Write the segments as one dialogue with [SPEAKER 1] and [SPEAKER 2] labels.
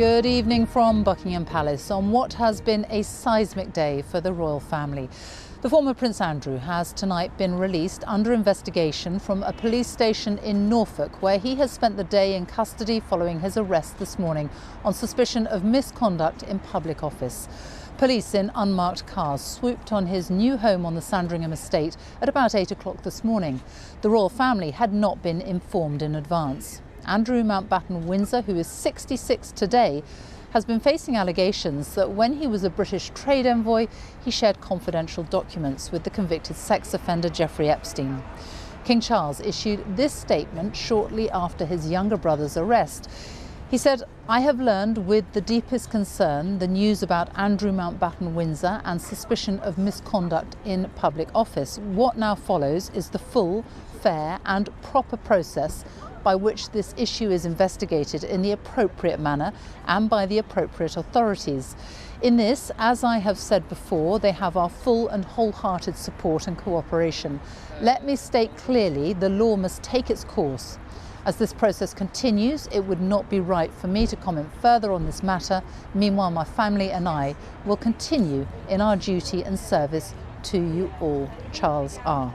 [SPEAKER 1] Good evening from Buckingham Palace on what has been a seismic day for the royal family. The former Prince Andrew has tonight been released under investigation from a police station in Norfolk, where he has spent the day in custody following his arrest this morning on suspicion of misconduct in public office. Police in unmarked cars swooped on his new home on the Sandringham Estate at about 8 o'clock this morning. The royal family had not been informed in advance. Andrew Mountbatten-Windsor, who is 66 today, has been facing allegations that when he was a British trade envoy, he shared confidential documents with the convicted sex offender Jeffrey Epstein. King Charles issued this statement shortly after his younger brother's arrest. He said, "I have learned with the deepest concern the news about Andrew Mountbatten-Windsor and suspicion of misconduct in public office. What now follows is the full, fair and proper process by which this issue is investigated in the appropriate manner and by the appropriate authorities. In this, as I have said before, they have our full and wholehearted support and cooperation. Let me state clearly, the law must take its course. As this process continues, it would not be right for me to comment further on this matter. Meanwhile, my family and I will continue in our duty and service to you all. Charles R."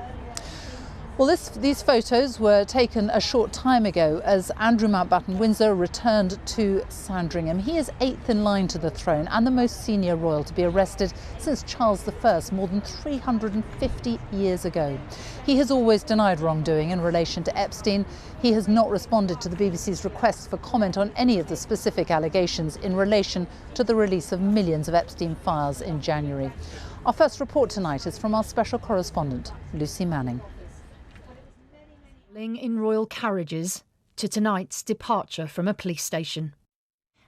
[SPEAKER 1] Well, these photos were taken a short time ago as Andrew Mountbatten-Windsor returned to Sandringham. He is 8th in line to the throne and the most senior royal to be arrested since Charles I more than 350 years ago. He has always denied wrongdoing in relation to Epstein. He has not responded to the BBC's request for comment on any of the specific allegations in relation to the release of millions of Epstein files in January. Our first report tonight is from our special correspondent, Lucy Manning.
[SPEAKER 2] In royal carriages to tonight's departure from a police station.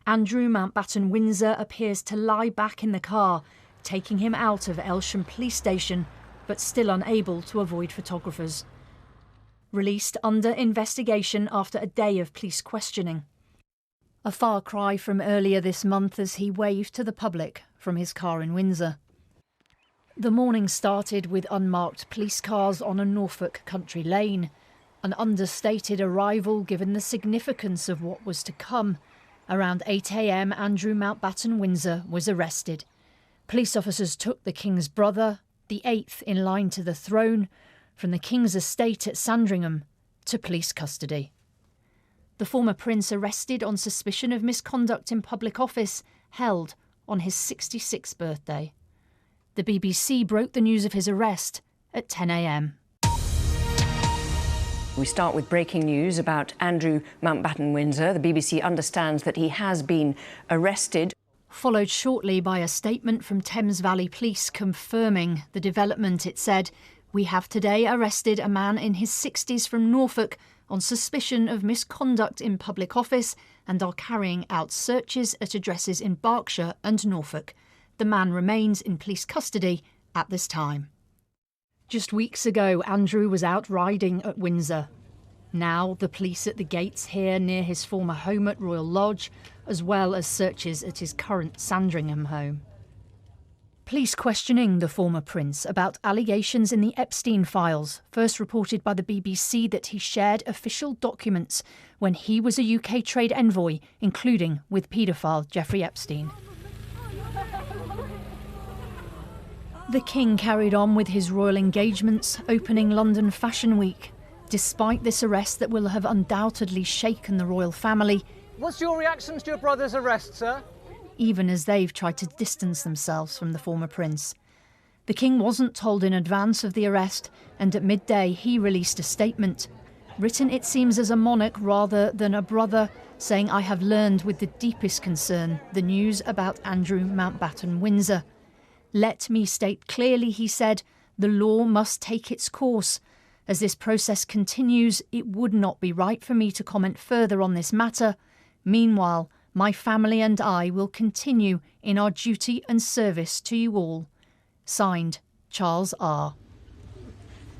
[SPEAKER 2] Andrew Mountbatten-Windsor appears to lie back in the car, taking him out of Aylsham police station, but still unable to avoid photographers. Released under investigation after a day of police questioning. A far cry from earlier this month as he waved to the public from his car in Windsor. The morning started with unmarked police cars on a Norfolk country lane. An understated arrival given the significance of what was to come. Around 8 a.m, Andrew Mountbatten-Windsor was arrested. Police officers took the King's brother, the 8th in line to the throne, from the King's estate at Sandringham to police custody. The former prince arrested on suspicion of misconduct in public office, held on his 66th birthday. The BBC broke the news of his arrest at 10 a.m.
[SPEAKER 3] We start with breaking news about Andrew Mountbatten-Windsor. The BBC understands that he has been arrested.
[SPEAKER 2] Followed shortly by a statement from Thames Valley Police confirming the development. It said, "We have today arrested a man in his 60s from Norfolk on suspicion of misconduct in public office and are carrying out searches at addresses in Berkshire and Norfolk. The man remains in police custody at this time." Just weeks ago, Andrew was out riding at Windsor. Now, the police at the gates here near his former home at Royal Lodge, as well as searches at his current Sandringham home. Police questioning the former prince about allegations in the Epstein files, first reported by the BBC that he shared official documents when he was a UK trade envoy, including with paedophile Jeffrey Epstein. The King carried on with his royal engagements, opening London Fashion Week. Despite this arrest that will have undoubtedly shaken the royal family.
[SPEAKER 4] What's your reactions to your brother's arrest, sir?
[SPEAKER 2] Even as they've tried to distance themselves from the former prince. The King wasn't told in advance of the arrest, and at midday he released a statement. Written, it seems, as a monarch rather than a brother, saying, "I have learned with the deepest concern the news about Andrew Mountbatten-Windsor. Let me state clearly," he said, "the law must take its course. As this process continues, it would not be right for me to comment further on this matter. Meanwhile, my family and I will continue in our duty and service to you all." Signed, Charles R.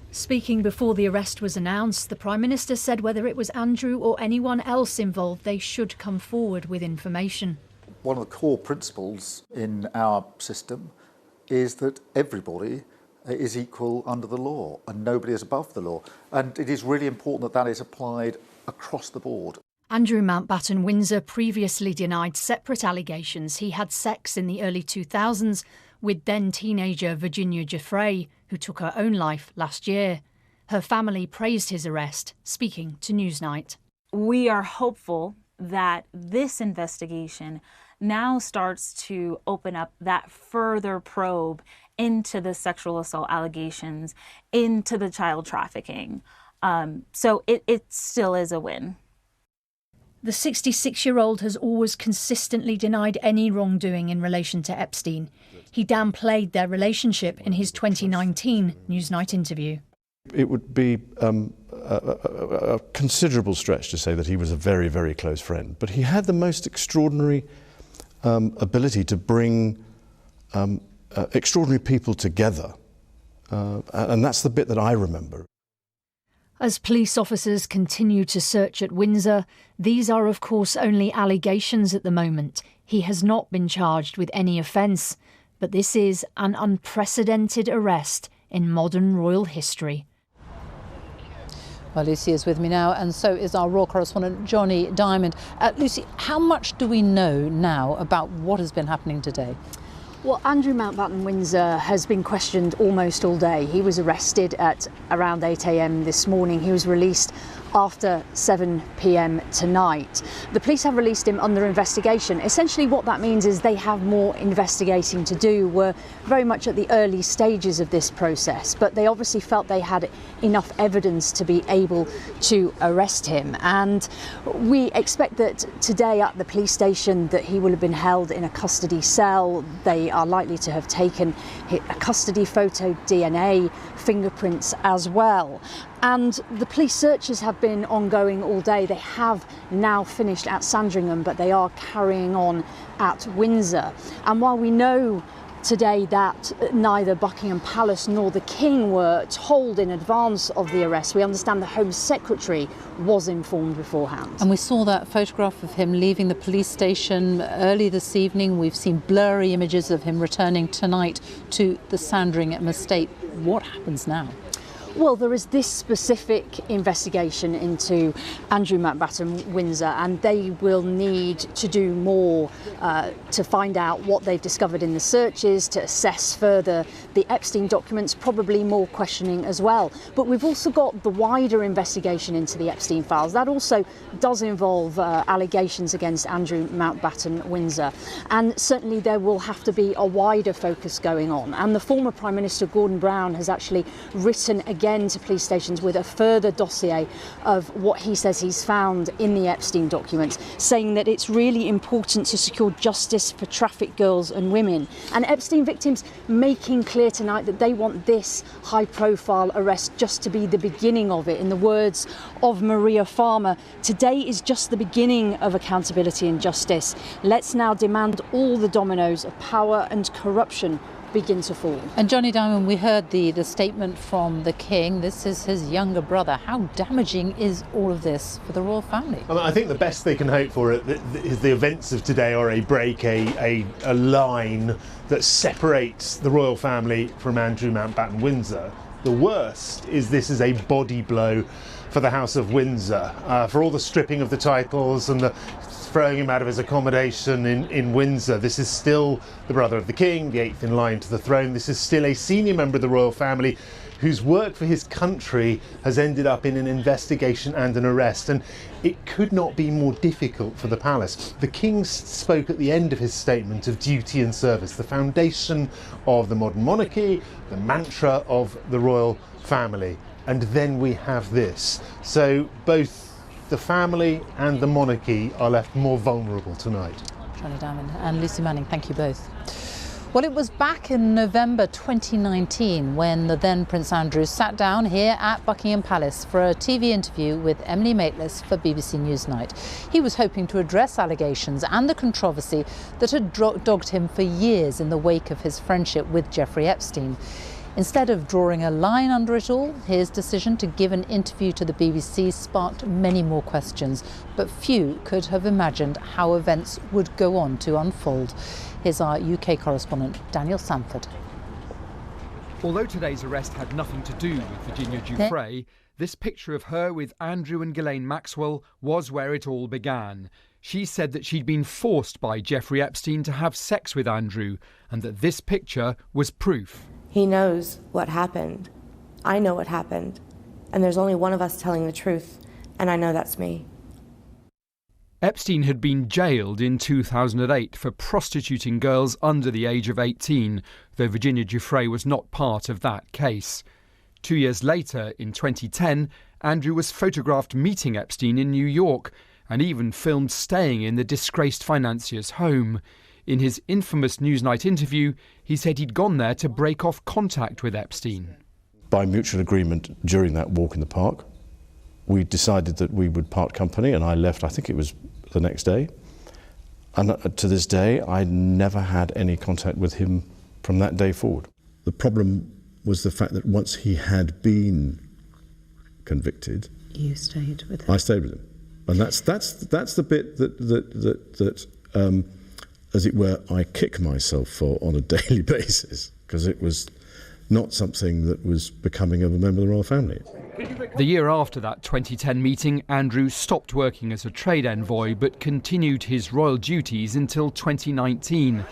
[SPEAKER 2] Speaking before the arrest was announced, the Prime Minister said whether it was Andrew or anyone else involved, they should come forward with information.
[SPEAKER 5] One of the core principles in our system is that everybody is equal under the law and nobody is above the law. And it is really important that that is applied across the board.
[SPEAKER 2] Andrew Mountbatten-Windsor previously denied separate allegations he had sex in the early 2000s with then-teenager Virginia Jeffrey, who took her own life last year. Her family praised his arrest, speaking to Newsnight.
[SPEAKER 6] We are hopeful that this investigation now starts to open up that further probe into the sexual assault allegations, into the child trafficking. So it still is a win.
[SPEAKER 2] The 66-year-old has always consistently denied any wrongdoing in relation to Epstein. He downplayed their relationship in his 2019 Newsnight interview.
[SPEAKER 7] It would be a considerable stretch to say that he was a very, very close friend, but he had the most extraordinary ability to bring extraordinary people together, and that's the bit that I remember.
[SPEAKER 2] As police officers continue to search at Windsor, these are of course only allegations at the moment. He has not been charged with any offence, but this is an unprecedented arrest in modern royal history.
[SPEAKER 1] Well, Lucy is with me now, and so is our royal correspondent Johnny Diamond. Lucy, how much do we know now about what has been happening today?
[SPEAKER 2] Well, Andrew Mountbatten-Windsor has been questioned almost all day. He was arrested at around 8 a.m. this morning. He was released after 7 p.m. tonight. The police have released him under investigation. Essentially what that means is they have more investigating to do. We're very much at the early stages of this process, but they obviously felt they had enough evidence to be able to arrest him. And we expect that today at the police station that he will have been held in a custody cell. They are likely to have taken a custody photo, DNA, fingerprints as well. And the police searches have been ongoing all day. They have now finished at Sandringham, but they are carrying on at Windsor. And while we know today that neither Buckingham Palace nor the King were told in advance of the arrest, we understand the Home Secretary was informed beforehand.
[SPEAKER 1] And we saw that photograph of him leaving the police station early this evening. We've seen blurry images of him returning tonight to the Sandringham Estate. What happens now?
[SPEAKER 2] Well, there is this specific investigation into Andrew Mountbatten-Windsor, and they will need to do more to find out what they've discovered in the searches, to assess further the Epstein documents, probably more questioning as well. But we've also got the wider investigation into the Epstein files. That also does involve allegations against Andrew Mountbatten-Windsor. And certainly there will have to be a wider focus going on. And the former Prime Minister, Gordon Brown, has actually written again to police stations with a further dossier of what he says he's found in the Epstein documents, saying that it's really important to secure justice for trafficked girls and women. And Epstein victims making clear tonight that they want this high-profile arrest just to be the beginning of it. In the words of Maria Farmer, today is just the beginning of accountability and justice. Let's now demand all the dominoes of power and corruption begin to fall.
[SPEAKER 1] And Johnny Diamond, we heard the statement from the King. This is his younger brother. How damaging is all of this for the royal family?
[SPEAKER 8] I think the best they can hope for is the events of today are a break, a line that separates the royal family from Andrew Mountbatten-Windsor. The worst is this is a body blow for the House of Windsor, for all the stripping of the titles and the throwing him out of his accommodation in Windsor. This is still the brother of the King, the 8th in line to the throne. This is still a senior member of the royal family whose work for his country has ended up in an investigation and an arrest. And it could not be more difficult for the palace. The King spoke at the end of his statement of duty and service, the foundation of the modern monarchy, the mantra of the royal family. And then we have this. So both the family and the monarchy are left more vulnerable tonight.
[SPEAKER 1] Johnny Diamond and Lucy Manning, thank you both. Well, it was back in November 2019 when the then Prince Andrew sat down here at Buckingham Palace for a TV interview with Emily Maitlis for BBC Newsnight. He was hoping to address allegations and the controversy that had dogged him for years in the wake of his friendship with Jeffrey Epstein. Instead of drawing a line under it all, his decision to give an interview to the BBC sparked many more questions, but few could have imagined how events would go on to unfold. Here's our UK correspondent, Daniel Sanford.
[SPEAKER 9] Although today's arrest had nothing to do with Virginia Jeffrey, This picture of her with Andrew and Ghislaine Maxwell was where it all began. She said that she'd been forced by Jeffrey Epstein to have sex with Andrew, and that this picture was proof.
[SPEAKER 10] He knows what happened. I know what happened. And there's only one of us telling the truth, and I know that's me.
[SPEAKER 9] Epstein had been jailed in 2008 for prostituting girls under the age of 18, though Virginia Giuffre was not part of that case. 2 years later, in 2010, Andrew was photographed meeting Epstein in New York and even filmed staying in the disgraced financier's home. In his infamous Newsnight interview, he said he'd gone there to break off contact with Epstein.
[SPEAKER 7] By mutual agreement during that walk in the park, we decided that we would part company, and I left, I think it was the next day. And to this day, I never had any contact with him from that day forward. The problem was the fact that once he had been convicted,
[SPEAKER 10] You stayed with him?
[SPEAKER 7] I stayed with him. And that's the bit that as it were, I kick myself for on a daily basis, because it was not something that was becoming of a member of the royal family.
[SPEAKER 9] The year after that 2010 meeting, Andrew stopped working as a trade envoy but continued his royal duties until 2019.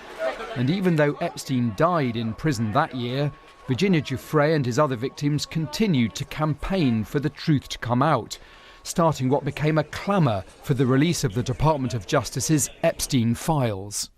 [SPEAKER 9] And even though Epstein died in prison that year, Virginia Giuffre and his other victims continued to campaign for the truth to come out, starting what became a clamour for the release of the Department of Justice's Epstein files.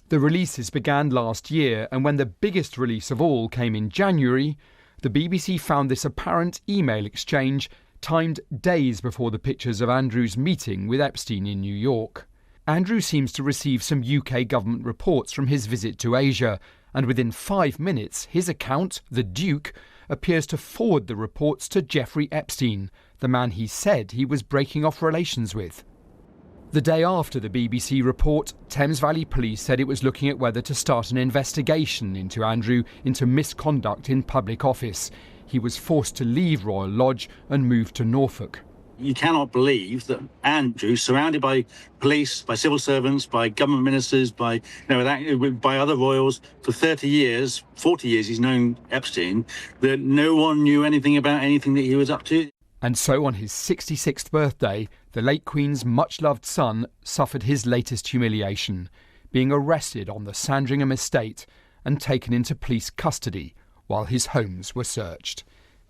[SPEAKER 9] The releases began last year, and when the biggest release of all came in January, the BBC found this apparent email exchange timed days before the pictures of Andrew's meeting with Epstein in New York. Andrew seems to receive some UK government reports from his visit to Asia, and within 5 minutes, his account, the Duke, appears to forward the reports to Jeffrey Epstein, the man he said he was breaking off relations with. The day after the BBC report, Thames Valley Police said it was looking at whether to start an investigation into Andrew into misconduct in public office. He was forced to leave Royal Lodge and move to Norfolk.
[SPEAKER 11] You cannot believe that Andrew, surrounded by police, by civil servants, by government ministers, by other royals, for 30 years, 40 years he's known Epstein, that no one knew anything about anything that he was up to.
[SPEAKER 9] And so on his 66th birthday, the late Queen's much-loved son suffered his latest humiliation, being arrested on the Sandringham Estate and taken into police custody while his homes were searched.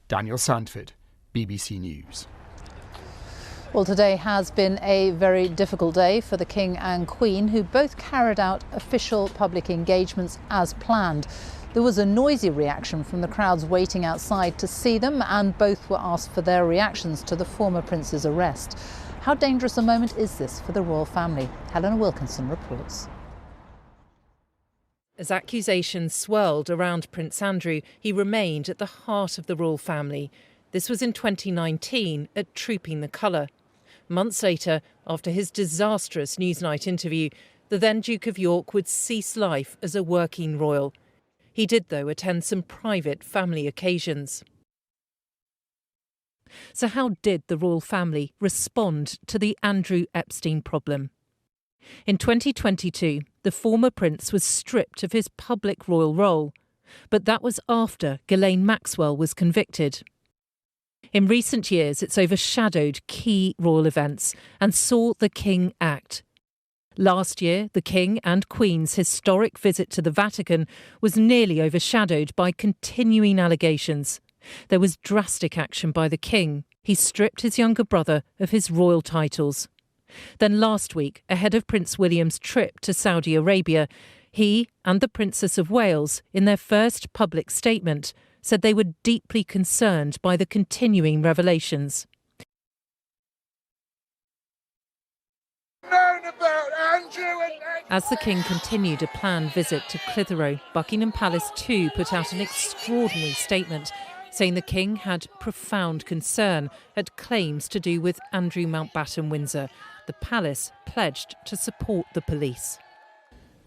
[SPEAKER 9] Daniel Sandford, BBC News.
[SPEAKER 1] Well, today has been a very difficult day for the King and Queen, who both carried out official public engagements as planned. There was a noisy reaction from the crowds waiting outside to see them, and both were asked for their reactions to the former prince's arrest. How dangerous a moment is this for the royal family? Helena Wilkinson reports.
[SPEAKER 12] As accusations swirled around Prince Andrew, he remained at the heart of the royal family. This was in 2019 at Trooping the Colour. Months later, after his disastrous Newsnight interview, the then Duke of York would cease life as a working royal. He did, though, attend some private family occasions. So how did the royal family respond to the Andrew Epstein problem? In 2022, the former prince was stripped of his public royal role, but that was after Ghislaine Maxwell was convicted. In recent years, it's overshadowed key royal events and saw the King act. Last year, the King and Queen's historic visit to the Vatican was nearly overshadowed by continuing allegations. There was drastic action by the King. He stripped his younger brother of his royal titles. Then last week, ahead of Prince William's trip to Saudi Arabia, he and the Princess of Wales, in their first public statement, said they were deeply concerned by the continuing revelations. As the King continued a planned visit to Clitheroe, Buckingham Palace too put out an extraordinary statement, saying the King had profound concern at claims to do with Andrew Mountbatten-Windsor. The palace pledged to support the police.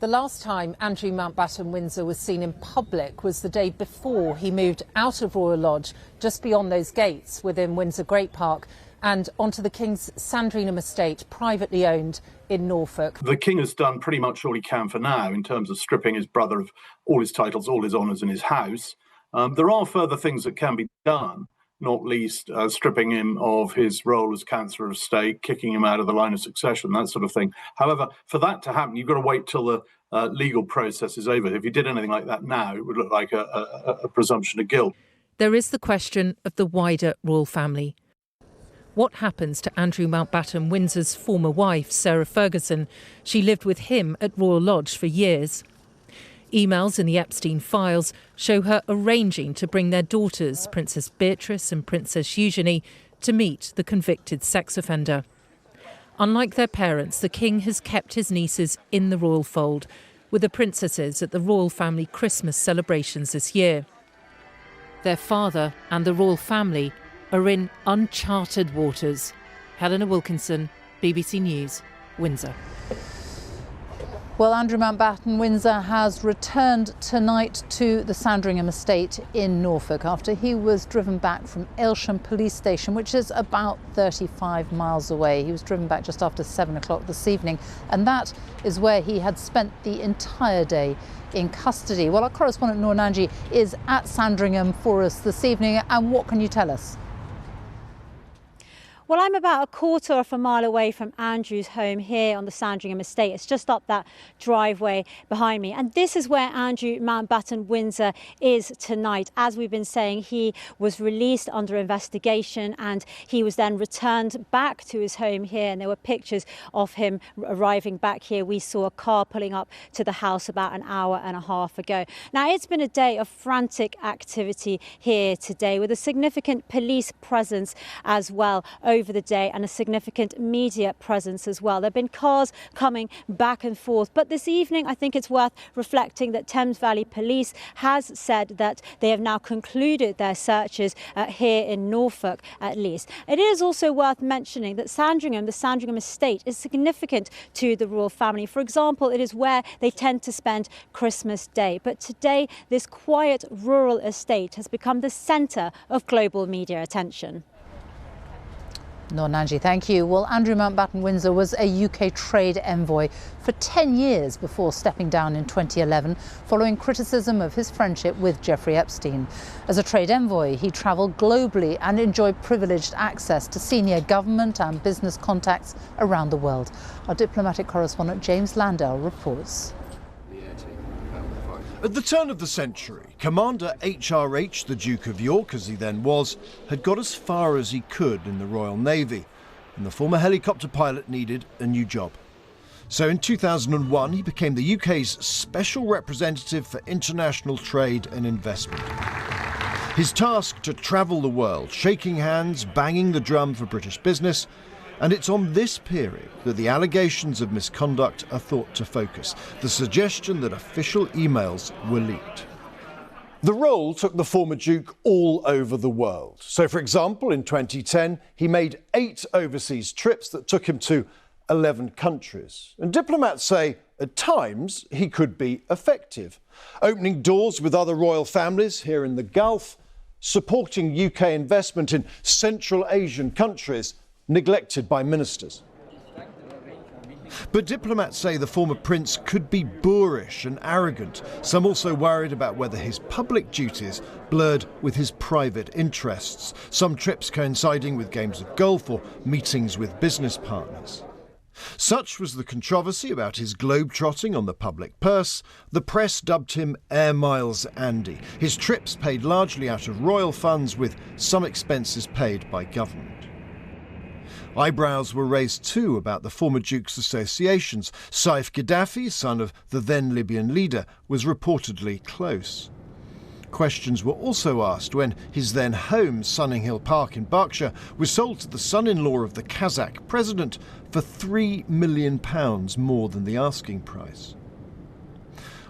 [SPEAKER 13] The last time Andrew Mountbatten-Windsor was seen in public was the day before he moved out of Royal Lodge, just beyond those gates within Windsor Great Park, and onto the King's Sandringham Estate, privately owned in Norfolk.
[SPEAKER 14] The King has done pretty much all he can for now in terms of stripping his brother of all his titles, all his honours and his house. There are further things that can be done. not least stripping him of his role as Chancellor of State, kicking him out of the line of succession, that sort of thing. However, for that to happen, you've got to wait till the legal process is over. If you did anything like that now, it would look like a presumption of guilt.
[SPEAKER 12] There is the question of the wider royal family. What happens to Andrew Mountbatten-Windsor's former wife, Sarah Ferguson? She lived with him at Royal Lodge for years. Emails in the Epstein files show her arranging to bring their daughters, Princess Beatrice and Princess Eugenie, to meet the convicted sex offender. Unlike their parents, the king has kept his nieces in the royal fold, with the princesses at the royal family Christmas celebrations this year. Their father and the royal family are in uncharted waters. Helena Wilkinson, BBC News, Windsor.
[SPEAKER 1] Well, Andrew Mountbatten-Windsor has returned tonight to the Sandringham Estate in Norfolk after he was driven back from Aylsham police station, which is about 35 miles away. He was driven back just after 7 o'clock this evening, and that is where he had spent the entire day in custody. Well, our correspondent Noor Nanji is at Sandringham for us this evening, and what can you tell us?
[SPEAKER 15] Well, I'm about a quarter of a mile away from Andrew's home here on the Sandringham Estate. It's just up that driveway behind me. And this is where Andrew Mountbatten-Windsor is tonight. As we've been saying, he was released under investigation and he was then returned back to his home here. And there were pictures of him arriving back here. We saw a car pulling up to the house about an hour and a half ago. Now, it's been a day of frantic activity here today with a significant police presence as well over the day and a significant media presence as well. There have been cars coming back and forth, but this evening I think it's worth reflecting that Thames Valley Police has said that they have now concluded their searches here in Norfolk at least. It is also worth mentioning that Sandringham, the Sandringham Estate, is significant to the royal family. For example, it is where they tend to spend Christmas Day, but today this quiet rural estate has become the centre of global media attention.
[SPEAKER 1] Noor Nanji, thank you. Well, Andrew Mountbatten-Windsor was a UK trade envoy for 10 years before stepping down in 2011 following criticism of his friendship with Jeffrey Epstein. As a trade envoy, he travelled globally and enjoyed privileged access to senior government and business contacts around the world. Our diplomatic correspondent James Landell reports.
[SPEAKER 16] At the turn of the century, Commander HRH, the Duke of York as he then was, had got as far as he could in the Royal Navy, and the former helicopter pilot needed a new job. So in 2001 he became the UK's Special Representative for International Trade and Investment. His task to travel the world, shaking hands, banging the drum for British business, and it's on this period that the allegations of misconduct are thought to focus, the suggestion that official emails were leaked.
[SPEAKER 17] The role took the former Duke all over the world. So, for example, in 2010, he made 8 overseas trips that took him to 11 countries. And diplomats say, at times, he could be effective, opening doors with other royal families here in the Gulf, supporting UK investment in Central Asian countries neglected by ministers.
[SPEAKER 16] But diplomats say the former prince could be boorish and arrogant. Some also worried about whether his public duties blurred with his private interests, some trips coinciding with games of golf or meetings with business partners. Such was the controversy about his globe-trotting on the public purse, the press dubbed him Air Miles Andy. His trips paid largely out of royal funds, with some expenses paid by government. Eyebrows were raised too about the former Duke's associations. Saif Gaddafi, son of the then Libyan leader, was reportedly close. Questions were also asked when his then home, Sunninghill Park in Berkshire, was sold to the son-in-law of the Kazakh president for £3 million more than the asking price.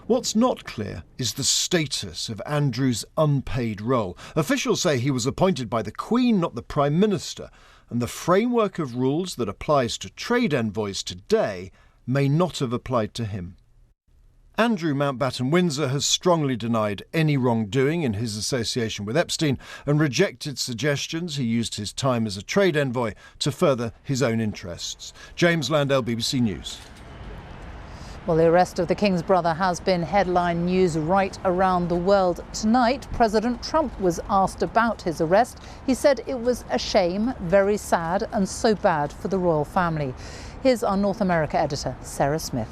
[SPEAKER 16] What's not clear is the status of Andrew's unpaid role. Officials say he was appointed by the Queen, not the Prime Minister, and the framework of rules that applies to trade envoys today may not have applied to him. Andrew Mountbatten-Windsor has strongly denied any wrongdoing in his association with Epstein and rejected suggestions he used his time as a trade envoy to further his own interests. James Landell, BBC News.
[SPEAKER 1] Well, the arrest of the King's brother has been headline news right around the world. Tonight, President Trump was asked about his arrest. He said it was a shame, very sad, and so bad for the royal family. Here's our North America editor, Sarah Smith.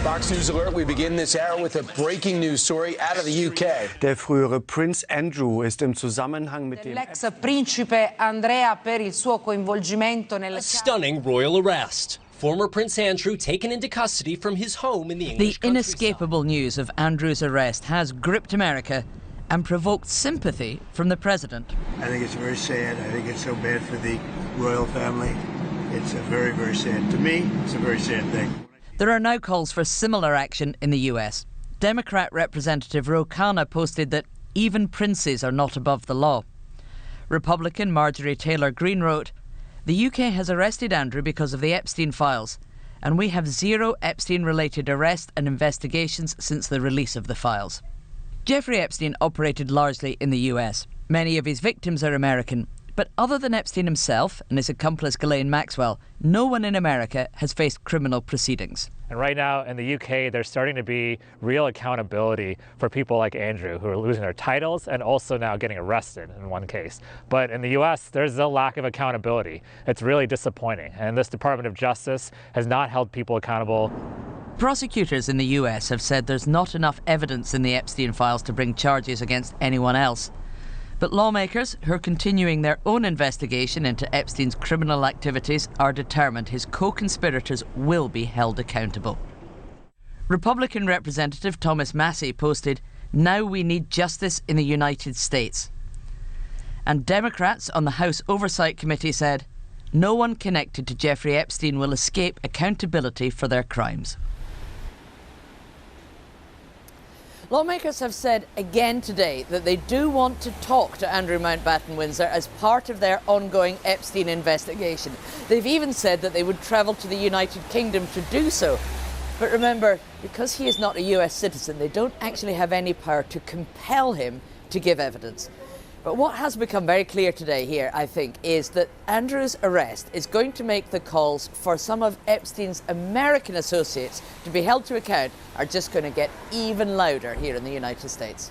[SPEAKER 18] Fox News Alert, we begin this hour with a breaking news story out of the UK.
[SPEAKER 19] Der frühere Prinz Andrew ist im Zusammenhang mit dem
[SPEAKER 20] L'ex principe Andrea per il suo coinvolgimento nella
[SPEAKER 21] stunning royal arrest. Former Prince Andrew taken into custody from his home in the English
[SPEAKER 22] The inescapable news of Andrew's arrest has gripped America and provoked sympathy from the president.
[SPEAKER 23] I think it's very sad. I think it's so bad for the royal family. It's very, very sad. To me, it's a very sad thing.
[SPEAKER 22] There are now calls for similar action in the US. Democrat Representative Ro Khanna posted that even princes are not above the law. Republican Marjorie Taylor Greene wrote, "The UK has arrested Andrew because of the Epstein files, and we have zero Epstein-related arrests and investigations since the release of the files." Jeffrey Epstein operated largely in the US. Many of his victims are American. But other than Epstein himself and his accomplice Ghislaine Maxwell, no one in America has faced criminal proceedings.
[SPEAKER 24] And right now in the UK, there's starting to be real accountability for people like Andrew, who are losing their titles and also now getting arrested in one case. But in the US, there's a lack of accountability. It's really disappointing. And this Department of Justice has not held people accountable.
[SPEAKER 22] Prosecutors in the US have said there's not enough evidence in the Epstein files to bring charges against anyone else. But lawmakers who are continuing their own investigation into Epstein's criminal activities are determined his co-conspirators will be held accountable. Republican Representative Thomas Massie posted, "Now we need justice in the United States." And Democrats on the House Oversight Committee said, "No one connected to Jeffrey Epstein will escape accountability for their crimes."
[SPEAKER 25] Lawmakers have said again today that they do want to talk to Andrew Mountbatten-Windsor as part of their ongoing Epstein investigation. They've even said that they would travel to the United Kingdom to do so. But remember, because he is not a US citizen, they don't actually have any power to compel him to give evidence. But what has become very clear today here, I think, is that Andrew's arrest is going to make the calls for some of Epstein's American associates to be held to account are just going to get even louder here in the United States.